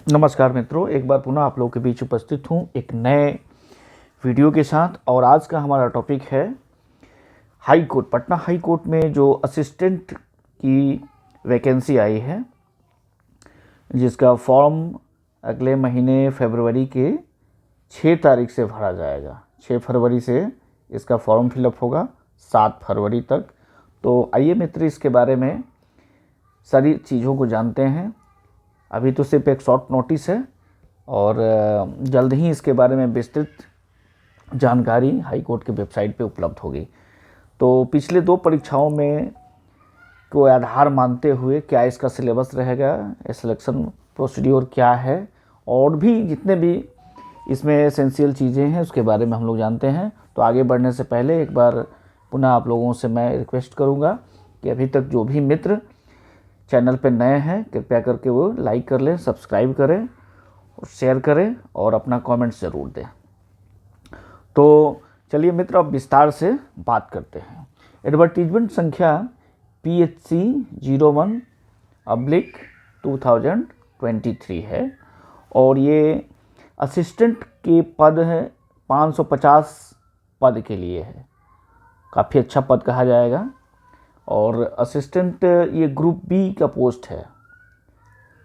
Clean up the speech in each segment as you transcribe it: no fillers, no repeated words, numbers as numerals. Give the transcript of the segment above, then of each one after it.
नमस्कार मित्रों, एक बार पुनः आप लोगों के बीच उपस्थित हूँ एक नए वीडियो के साथ। और आज का हमारा टॉपिक है high court. Patna high court में जो असिस्टेंट की वैकेंसी आई है, जिसका फॉर्म अगले महीने फरवरी के 6 तारीख से भरा जाएगा। 6 फरवरी से इसका फॉर्म फिलअप होगा 7 फरवरी तक। तो आइए मित्र, इसके बारे में सारी चीज़ों को जानते हैं। अभी तो सिर्फ एक शॉर्ट नोटिस है और जल्द ही इसके बारे में विस्तृत जानकारी हाई कोर्ट के वेबसाइट पे उपलब्ध होगी। तो पिछले 2 परीक्षाओं में को आधार मानते हुए क्या इसका सिलेबस रहेगा, सिलेक्शन प्रोसीड्योर क्या है, और भी जितने भी इसमें एसेंशियल चीज़ें हैं उसके बारे में हम लोग जानते हैं। तो आगे बढ़ने से पहले एक बार पुनः आप लोगों से मैं रिक्वेस्ट करूँगा कि अभी तक जो भी मित्र चैनल पर नए हैं कृपया करके वो लाइक कर लें, सब्सक्राइब करें और शेयर करें और अपना कमेंट्स ज़रूर दें। तो चलिए मित्र, अब विस्तार से बात करते हैं। एडवर्टीजमेंट संख्या PHC 01/2023 है और ये असिस्टेंट के पद है 550 पद के लिए है। काफ़ी अच्छा पद कहा जाएगा। और असिस्टेंट ये ग्रुप बी का पोस्ट है।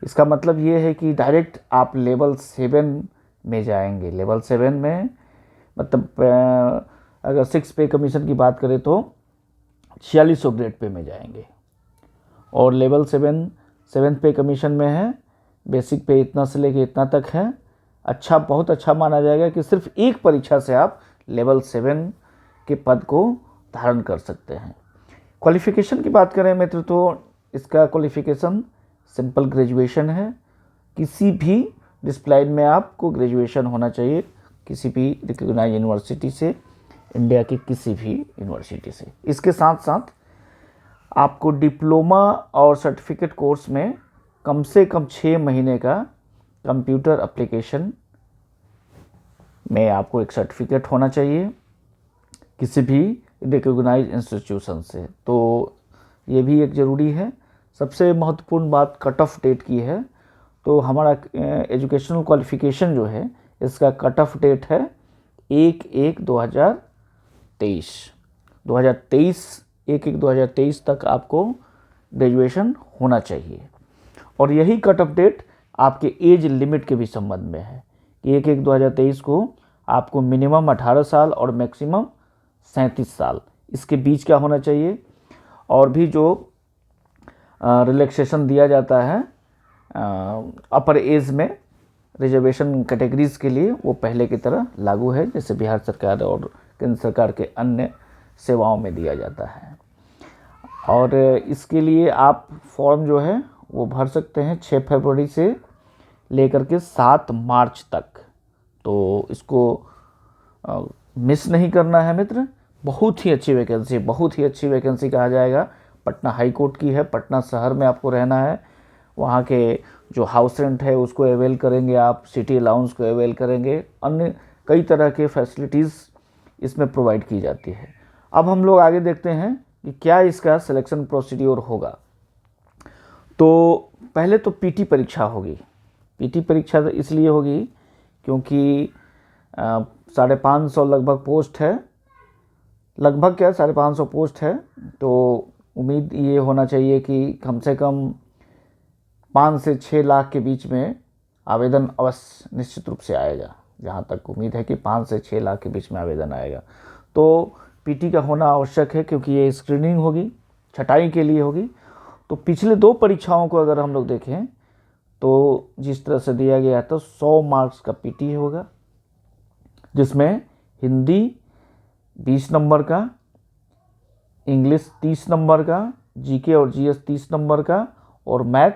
इसका मतलब ये है कि डायरेक्ट आप लेवल 7 में जाएंगे। लेवल 7 में मतलब अगर 6 पे कमीशन की बात करें तो 4600 ग्रेड पे में जाएंगे। और लेवल 7 पे कमीशन में है। बेसिक पे इतना से लेके इतना तक है। अच्छा, बहुत अच्छा माना जाएगा कि सिर्फ एक परीक्षा से आप लेवल 7 के पद को धारण कर सकते हैं। क्वालिफ़िकेशन की बात करें मित्र तो इसका क्वालिफ़िकेशन सिंपल ग्रेजुएशन है। किसी भी डिसिप्लिन में आपको ग्रेजुएशन होना चाहिए, किसी भी रिकॉग्नाइज्ड यूनिवर्सिटी से, इंडिया की किसी भी यूनिवर्सिटी से। इसके साथ साथ आपको डिप्लोमा और सर्टिफिकेट कोर्स में कम से कम 6 महीने का कंप्यूटर एप्लीकेशन में आपको एक सर्टिफिकेट होना चाहिए किसी भी रिकॉग्नाइज्ड इंस्टीट्यूशन से। तो ये भी एक ज़रूरी है। सबसे महत्वपूर्ण बात कट ऑफ डेट की है। तो हमारा एजुकेशनल क्वालिफ़िकेशन जो है इसका कट ऑफ डेट है 1/1/2023। 1/1/2023 तक आपको ग्रेजुएशन होना चाहिए। और यही कट ऑफ डेट आपके एज लिमिट के भी संबंध में है कि 1/1/2023 को आपको मिनिमम 18 साल और मैक्सिमम 37 साल इसके बीच का होना चाहिए। और भी जो रिलैक्सेशन दिया जाता है अपर एज में रिजर्वेशन कैटेगरीज के लिए, वो पहले की तरह लागू है जैसे बिहार सरकार और केंद्र सरकार के अन्य सेवाओं में दिया जाता है। और इसके लिए आप फॉर्म जो है वो भर सकते हैं 6 फरवरी से लेकर के 7 मार्च तक। तो इसको मिस नहीं करना है मित्र। बहुत ही अच्छी वैकेंसी, बहुत ही अच्छी वैकेंसी कहा जाएगा। पटना हाई कोर्ट की है। पटना शहर में आपको रहना है। वहाँ के जो हाउस रेंट है उसको अवेल करेंगे आप, सिटी अलाउंस को अवेल करेंगे, अन्य कई तरह के फैसिलिटीज़ इसमें प्रोवाइड की जाती है। अब हम लोग आगे देखते हैं कि क्या इसका सिलेक्शन प्रोसीड्योर होगा। तो पहले तो पीटी परीक्षा होगी। पीटी परीक्षा इसलिए होगी क्योंकि 550 लगभग पोस्ट है। लगभग क्या 550 पोस्ट है। तो उम्मीद ये होना चाहिए कि कम से कम 5 से 6 लाख के बीच में आवेदन अवश्य निश्चित रूप से आएगा। जहाँ तक उम्मीद है कि 5 से 6 लाख के बीच में आवेदन आएगा। तो पीटी का होना आवश्यक है क्योंकि ये स्क्रीनिंग होगी, छटाई के लिए होगी। तो पिछले 2 परीक्षाओं को अगर हम लोग देखें तो जिस तरह से दिया गया था 100 मार्क्स का पीटी होगा, जिसमें हिंदी 20 नंबर का, इंग्लिश 30 नंबर का, जीके और जीएस 30 नंबर का और मैथ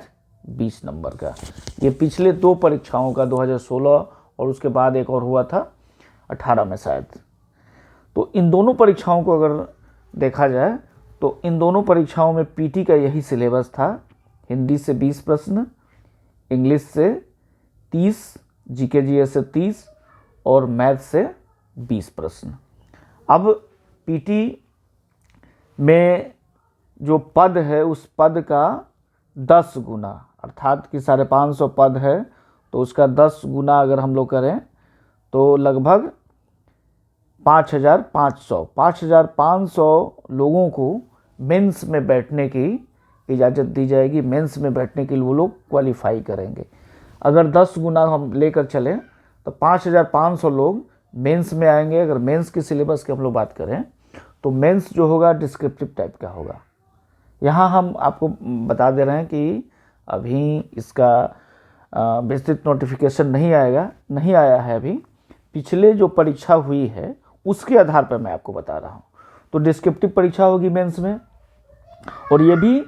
20 नंबर का। ये पिछले 2 परीक्षाओं का 2016 और उसके बाद एक और हुआ था 18 में शायद। तो इन दोनों परीक्षाओं को अगर देखा जाए तो इन दोनों परीक्षाओं में पीटी का यही सिलेबस था। हिंदी से 20 प्रश्न, इंग्लिश से 30, जीके जीएस से 30 और मैथ से 20 प्रश्न। अब पीटी में जो पद है उस पद का 10 गुना, अर्थात कि 550 पद है तो उसका 10 गुना अगर हम लोग करें तो लगभग 5,500 लोगों को मेंस में बैठने की इजाज़त दी जाएगी। मेंस में बैठने के लिए वो लोग क्वालिफाई करेंगे। अगर 10 गुना हम लेकर चलें तो 5,500 लोग मेंस में आएंगे। अगर मेंस के सिलेबस की हम लोग बात करें तो मेंस जो होगा डिस्क्रिप्टिव टाइप का होगा। यहाँ हम आपको बता दे रहे हैं कि अभी इसका विस्तृत नोटिफिकेशन नहीं आया है अभी। पिछले जो परीक्षा हुई है उसके आधार पर मैं आपको बता रहा हूँ। तो डिस्क्रिप्टिव परीक्षा होगी मेंस में, और ये भी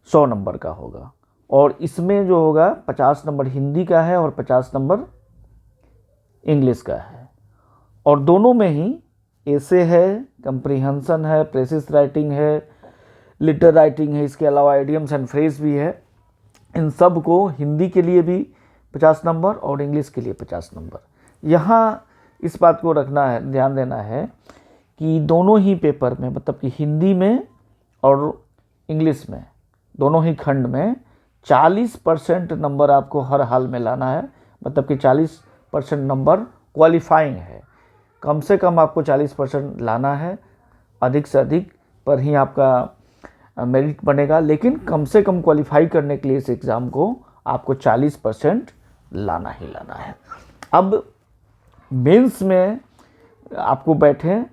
100 नंबर का होगा। और इसमें जो होगा 50 नंबर हिंदी का है और 50 नंबर इंग्लिश का है। और दोनों में ही एसे है, कंप्रीहेंशन है, प्रेसिस राइटिंग है, लिटर राइटिंग है, इसके अलावा आइडियम्स एंड फ्रेज भी है। इन सब को हिंदी के लिए भी 50 नंबर और इंग्लिश के लिए 50 नंबर। यहाँ इस बात को रखना है, ध्यान देना है कि दोनों ही पेपर में, मतलब कि हिंदी में और इंग्लिश में, दोनों ही खंड में 40% नंबर आपको हर हाल में लाना है। मतलब कि 40% नंबर क्वालिफाइंग है। कम से कम आपको 40% लाना है, अधिक से अधिक पर ही आपका मेरिट बनेगा। लेकिन कम से कम क्वालिफाई करने के लिए इस एग्ज़ाम को आपको 40% लाना ही लाना है। अब मेंस में आपको बैठे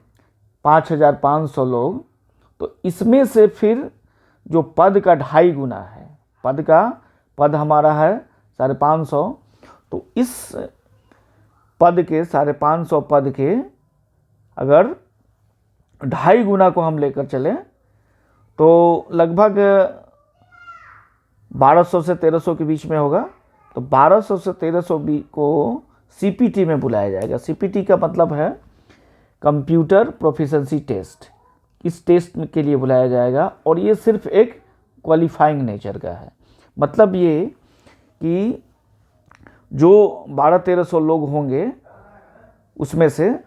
5,500 लोग, तो इसमें से फिर जो पद का 2.5 गुना है, पद हमारा है 550, तो इस पद के 550 पद के अगर 2.5 गुना को हम लेकर चलें तो लगभग 1200 से 1300 के बीच में होगा। तो 1200 से 1300 को सीपीटी में बुलाया जाएगा। सीपीटी का मतलब है कंप्यूटर प्रोफिशिएंसी टेस्ट। इस टेस्ट के लिए बुलाया जाएगा और ये सिर्फ एक क्वालिफाइंग नेचर का है। मतलब ये कि जो 1200-1300 लोग होंगे उसमें से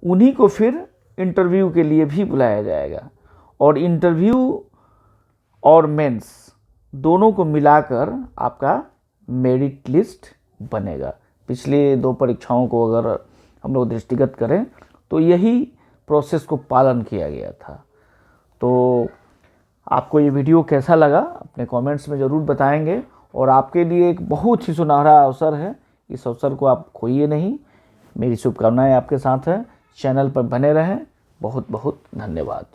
उन्हीं को फिर इंटरव्यू के लिए भी बुलाया जाएगा। और इंटरव्यू और मेंस दोनों को मिलाकर आपका मेरिट लिस्ट बनेगा। पिछले 2 परीक्षाओं को अगर हम लोग दृष्टिगत करें तो यही प्रोसेस को पालन किया गया था। तो आपको ये वीडियो कैसा लगा अपने कमेंट्स में ज़रूर बताएंगे। और आपके लिए एक बहुत ही सुनहरा अवसर है, इस अवसर को आप खोइए नहीं। मेरी शुभकामनाएं आपके साथ हैं। चैनल पर बने रहें। बहुत बहुत धन्यवाद।